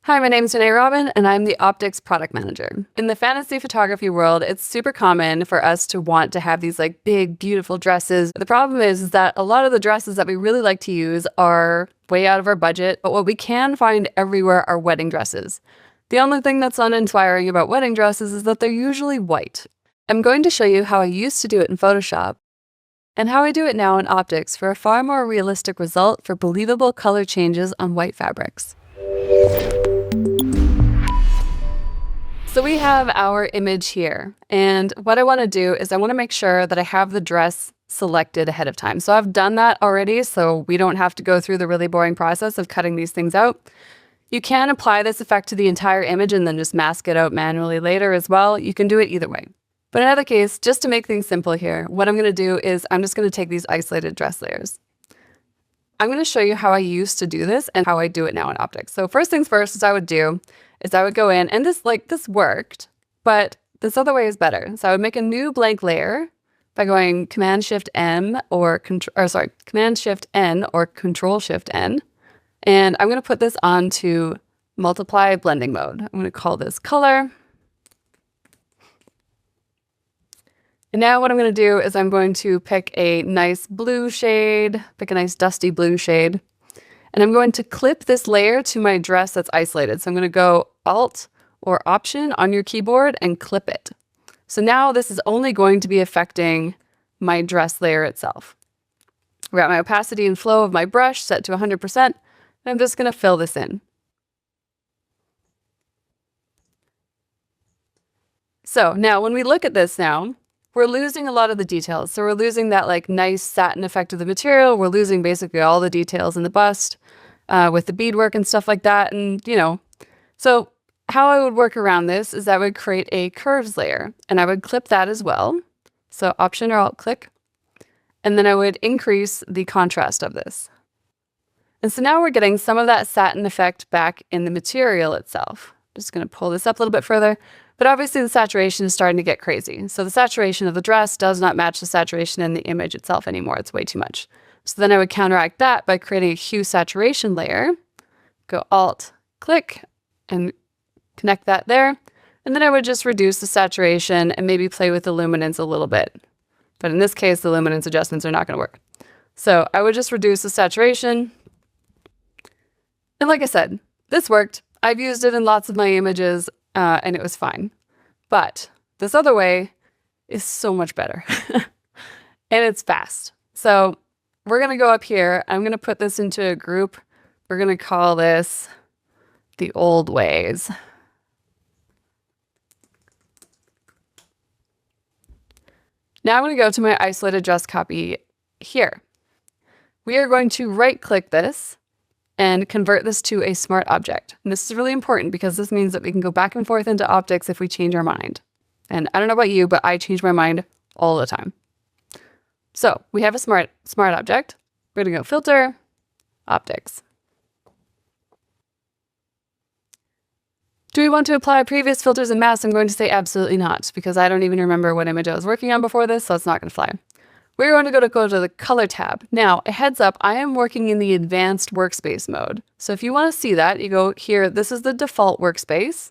Hi, my name is Renee Robin, and I'm the Optics Product Manager. In the fantasy photography world, it's super common for us to want to have these big, beautiful dresses. The problem is that a lot of the dresses that we really like to use are way out of our budget, but what we can find everywhere are wedding dresses. The only thing that's uninspiring about wedding dresses is that they're usually white. I'm going to show you how I used to do it in Photoshop and how I do it now in Optics for a far more realistic result for believable color changes on white fabrics. So we have our image here, and what I want to do is I want to make sure that I have the dress selected ahead of time. So I've done that already, so we don't have to go through the really boring process of cutting these things out. You can apply this effect to the entire image and then just mask it out manually later as well. You can do it either way. But in either case, just to make things simple here, what I'm going to do is I'm just going to take these isolated dress layers. I'm going to show you how I used to do this and how I do it now in Optics. So first things first, I would go in, and this worked, but this other way is better. So I would make a new blank layer by going Command-Shift-M or Command-Shift-N or Control-Shift-N. And I'm going to put this onto multiply blending mode. I'm going to call this color. And now what I'm going to do is I'm going to pick a nice blue shade, pick a nice dusty blue shade, and I'm going to clip this layer to my dress that's isolated. So I'm going to go Alt or Option on your keyboard and clip it. So now this is only going to be affecting my dress layer itself. I've got my opacity and flow of my brush set to 100%, and I'm just going to fill this in. So now when we look at this now, we're losing a lot of the details. So we're losing that nice satin effect of the material. We're losing basically all the details in the bust with the beadwork and stuff like that. And, so how I would work around this is I would create a curves layer and I would clip that as well. So Option or Alt click. And then I would increase the contrast of this. And so now we're getting some of that satin effect back in the material itself. Just going to pull this up a little bit further. But obviously the saturation is starting to get crazy. So the saturation of the dress does not match the saturation in the image itself anymore. It's way too much. So then I would counteract that by creating a hue saturation layer. Go Alt, click, and connect that there. And then I would just reduce the saturation and maybe play with the luminance a little bit. But in this case, the luminance adjustments are not going to work. So I would just reduce the saturation. And like I said, this worked. I've used it in lots of my images. And it was fine. But this other way is so much better. And it's fast. So we're going to go up here. I'm going to put this into a group. We're going to call this the old ways. Now I'm going to go to my isolated dress copy here. We are going to right click this and convert this to a smart object. And this is really important because this means that we can go back and forth into Optics if we change our mind. And I don't know about you, but I change my mind all the time. So we have a smart object. We're going to go Filter, Optics. Do we want to apply previous filters and masks? I'm going to say absolutely not, because I don't even remember what image I was working on before this, so it's not going to fly. We're going to go to the Color tab. Now, a heads up, I am working in the Advanced Workspace mode. So if you want to see that, you go here. This is the default workspace.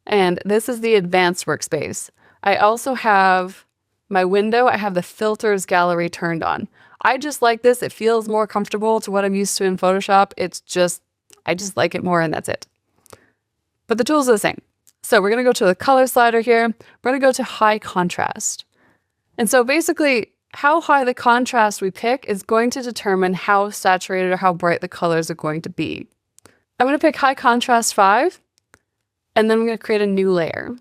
And this is the Advanced Workspace. I also have my window. I have the Filters gallery turned on. I just like this. It feels more comfortable to what I'm used to in Photoshop. I just like it more, and that's it. But the tools are the same. So we're going to go to the Color slider here. We're going to go to High Contrast. And so basically, how high the contrast we pick is going to determine how saturated or how bright the colors are going to be. I'm going to pick High Contrast 5, and then I'm going to create a new layer.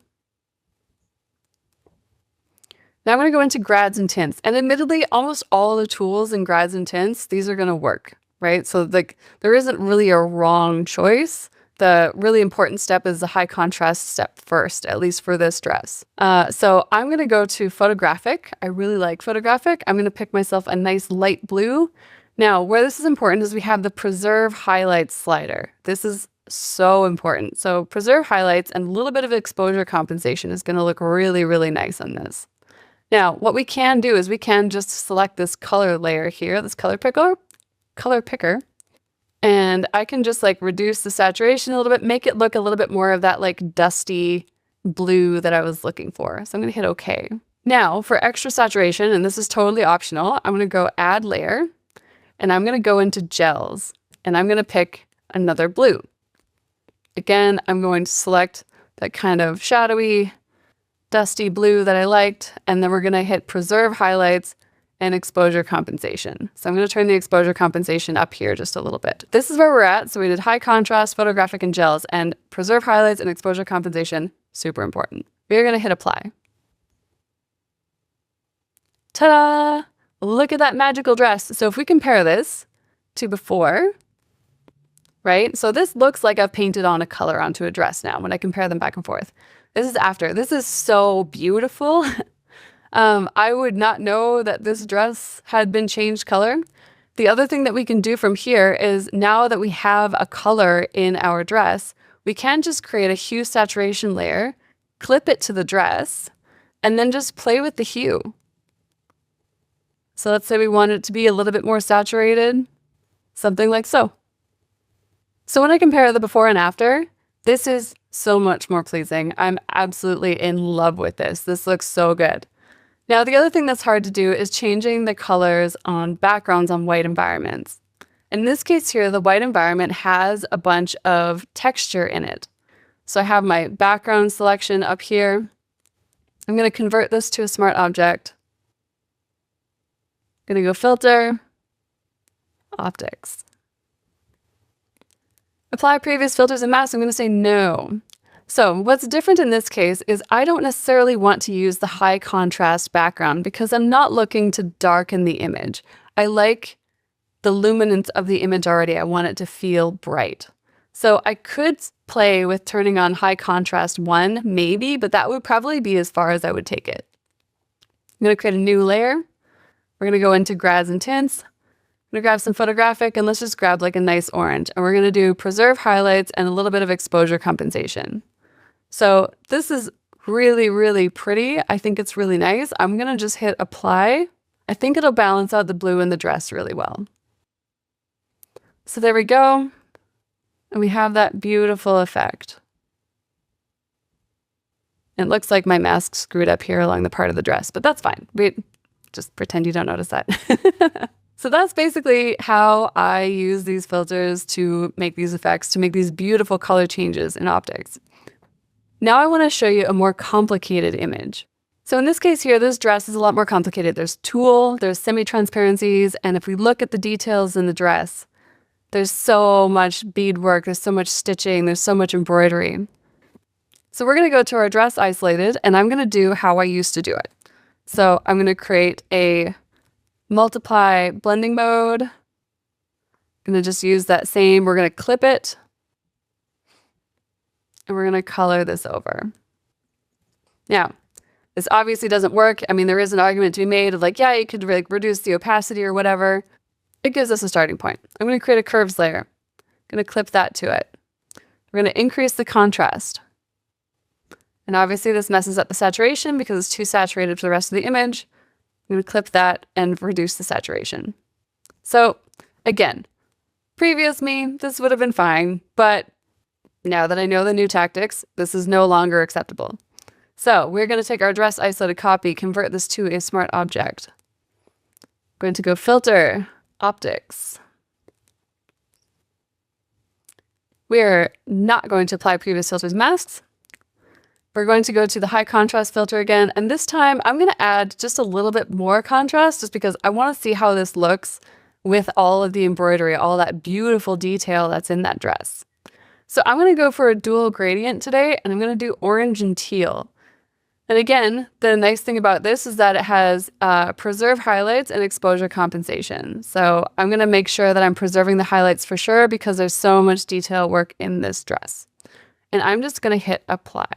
Now I'm going to go into Grads and Tints. And admittedly, almost all the tools in Grads and Tints, these are going to work, right? So there isn't really a wrong choice. The really important step is the high contrast step first, at least for this dress. So I'm going to go to photographic. I really like photographic. I'm going to pick myself a nice light blue. Now, where this is important is we have the preserve highlights slider. This is so important. So preserve highlights and a little bit of exposure compensation is going to look really, really nice on this. Now, what we can do is we can just select this color layer here, this color picker, And I can just like reduce the saturation a little bit, make it look a little bit more of that like dusty blue that I was looking for. So I'm gonna hit OK. Now for extra saturation, and this is totally optional, I'm gonna go add layer, and I'm gonna go into gels, and I'm gonna pick another blue. Again, I'm going to select that kind of shadowy, dusty blue that I liked, and then we're gonna hit preserve highlights and exposure compensation. So I'm going to turn the exposure compensation up here just a little bit. This is where we're at. So we did high contrast, photographic, and gels, and preserve highlights and exposure compensation, super important. We're going to hit apply. Ta-da! Look at that magical dress. So if we compare this to before, right? So this looks like I've painted on a color onto a dress now when I compare them back and forth. This is after. This is so beautiful. I would not know that this dress had been changed color. The other thing that we can do from here is now that we have a color in our dress, we can just create a hue saturation layer, clip it to the dress, and then just play with the hue. So let's say we want it to be a little bit more saturated, something like so. So when I compare the before and after, this is so much more pleasing. I'm absolutely in love with this. This looks so good. Now, the other thing that's hard to do is changing the colors on backgrounds on white environments. In this case here, the white environment has a bunch of texture in it. So I have my background selection up here. I'm going to convert this to a smart object. I'm going to go filter, optics. Apply previous filters and masks. I'm going to say no. So what's different in this case is I don't necessarily want to use the high contrast background because I'm not looking to darken the image. I like the luminance of the image already. I want it to feel bright. So I could play with turning on high contrast 1, maybe, but that would probably be as far as I would take it. I'm going to create a new layer. We're going to go into grads and tints. I'm going to grab some photographic, and let's just grab like a nice orange. And we're going to do preserve highlights and a little bit of exposure compensation. So this is really, really pretty. I think it's really nice. I'm going to just hit apply. I think it'll balance out the blue in the dress really well. So there we go. And we have that beautiful effect. It looks like my mask screwed up here along the part of the dress, but that's fine. We just pretend you don't notice that. So that's basically how I use these filters to make these effects, to make these beautiful color changes in optics. Now I want to show you a more complicated image. So in this case here, this dress is a lot more complicated. There's tulle, there's semi-transparencies, and if we look at the details in the dress, there's so much beadwork, there's so much stitching, there's so much embroidery. So we're going to go to our dress isolated, and I'm going to do how I used to do it. So I'm going to create a multiply blending mode. I'm going to just use that same, we're going to clip it. And we're going to color this over. Now, this obviously doesn't work. I mean, there is an argument to be made of like, yeah, you could like reduce the opacity or whatever. It gives us a starting point. I'm going to create a curves layer. I'm going to clip that to it. We're going to increase the contrast. And obviously this messes up the saturation because it's too saturated for the rest of the image. I'm going to clip that and reduce the saturation. So again, previous me, this would have been fine, but now that I know the new tactics, this is no longer acceptable. So we're going to take our dress isolated copy, convert this to a smart object. I'm going to go filter, optics. We're not going to apply previous filters masks. We're going to go to the high contrast filter again, and this time I'm going to add just a little bit more contrast just because I want to see how this looks with all of the embroidery, all that beautiful detail that's in that dress. So I'm going to go for a dual gradient today, and I'm going to do orange and teal. And again, the nice thing about this is that it has preserve highlights and exposure compensation. So I'm going to make sure that I'm preserving the highlights for sure because there's so much detail work in this dress. And I'm just going to hit apply.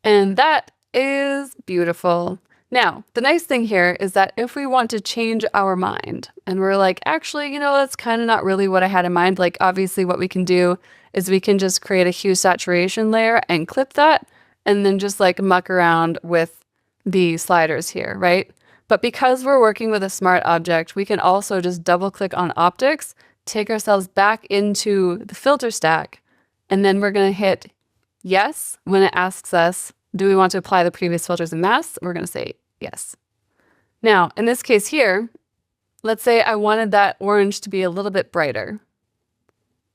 And that is beautiful. Now, the nice thing here is that if we want to change our mind and we're like, actually, you know, that's kind of not really what I had in mind. Like, obviously what we can do is we can just create a hue saturation layer and clip that and then just like muck around with the sliders here, right? But because we're working with a smart object, we can also just double click on optics, take ourselves back into the filter stack, and then we're going to hit yes when it asks us, do we want to apply the previous filters and masks? We're going to say yes. Now, in this case here, let's say I wanted that orange to be a little bit brighter,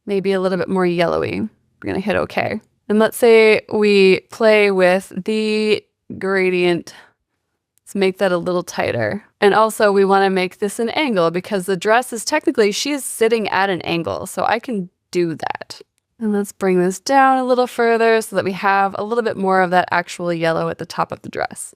maybe a little bit more yellowy. We're going to hit OK. And let's say we play with the gradient. Let's make that a little tighter. And also we want to make this an angle because the dress is technically, she is sitting at an angle. So I can do that. And let's bring this down a little further so that we have a little bit more of that actual yellow at the top of the dress.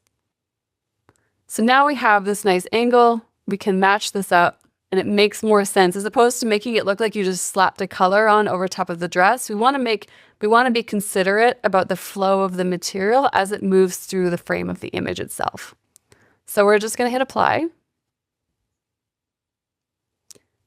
So now we have this nice angle. We can match this up and it makes more sense as opposed to making it look like you just slapped a color on over top of the dress. We want to be considerate about the flow of the material as it moves through the frame of the image itself. So we're just going to hit apply.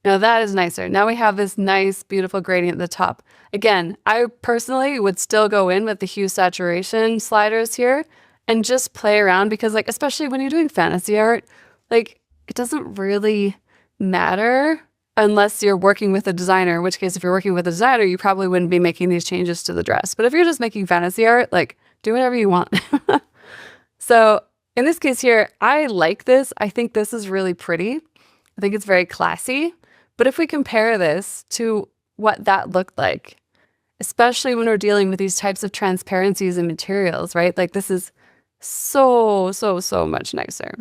Now that is nicer. Now we have this nice, beautiful gradient at the top. Again, I personally would still go in with the hue saturation sliders here and just play around because like, especially when you're doing fantasy art, like it doesn't really matter unless you're working with a designer, in which case if you're working with a designer, you probably wouldn't be making these changes to the dress. But if you're just making fantasy art, like do whatever you want. So in this case here, I like this. I think this is really pretty. I think it's very classy. But if we compare this to what that looked like, especially when we're dealing with these types of transparencies and materials, right? Like this is so much nicer.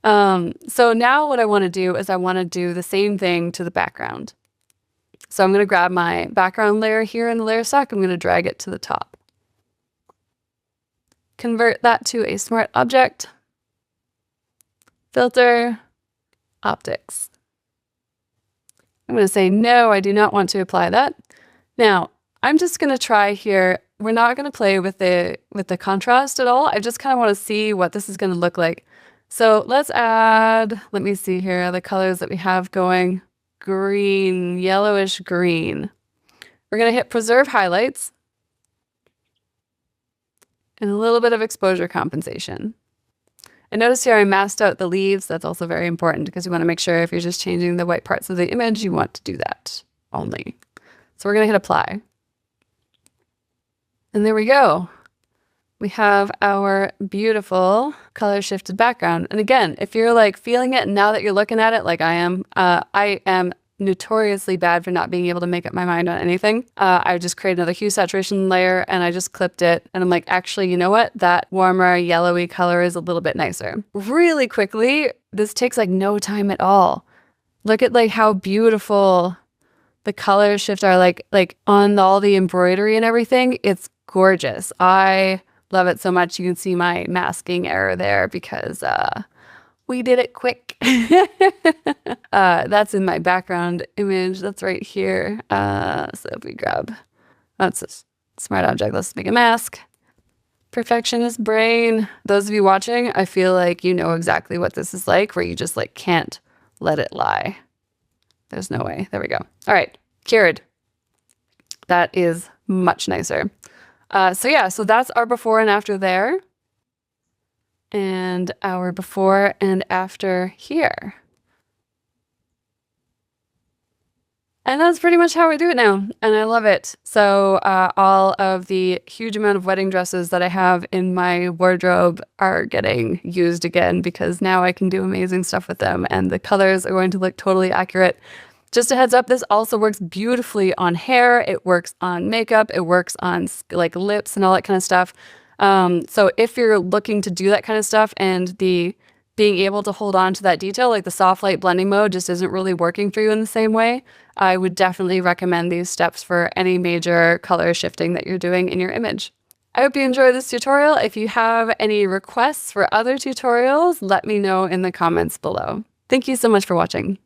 So now what I want to do is I want to do the same thing to the background. So I'm going to grab my background layer here in the layer stack. I'm going to drag it to the top. Convert that to a smart object. Filter, optics. I'm going to say, no, I do not want to apply that. Now, I'm just going to try here. We're not going to play with the contrast at all. I just kind of want to see what this is going to look like. So let's add, let me see here, the colors that we have going. Green, yellowish green. We're going to hit preserve highlights and a little bit of exposure compensation. And notice here I masked out the leaves. That's also very important because you want to make sure if you're just changing the white parts of the image, you want to do that only. So we're going to hit apply. And there we go. We have our beautiful color shifted background. And again, if you're like feeling it now that you're looking at it like I am notoriously bad for not being able to make up my mind on anything. I just created another hue saturation layer and I just clipped it. And I'm like, actually, you know what? That warmer yellowy color is a little bit nicer. Really quickly, this takes like no time at all. Look at like how beautiful the color shift are like on all the embroidery and everything. It's gorgeous. I love it so much. You can see my masking error there because we did it quick. That's in my background image. That's right here. So if we grab, that's a smart object. Let's make a mask. Perfectionist brain. Those of you watching, I feel like you know exactly what this is like, where you just like can't let it lie. There's no way. There we go. All right, cured. That is much nicer. So yeah, so that's our before and after there. And our before and after here. And that's pretty much how we do it now. And I love it. So all of the huge amount of wedding dresses that I have in my wardrobe are getting used again because now I can do amazing stuff with them and the colors are going to look totally accurate. Just a heads up, this also works beautifully on hair. It works on makeup. It works on like lips and all that kind of stuff. So if you're looking to do that kind of stuff and the being able to hold on to that detail, like the soft light blending mode just isn't really working for you in the same way, I would definitely recommend these steps for any major color shifting that you're doing in your image. I hope you enjoyed this tutorial. If you have any requests for other tutorials, let me know in the comments below. Thank you so much for watching.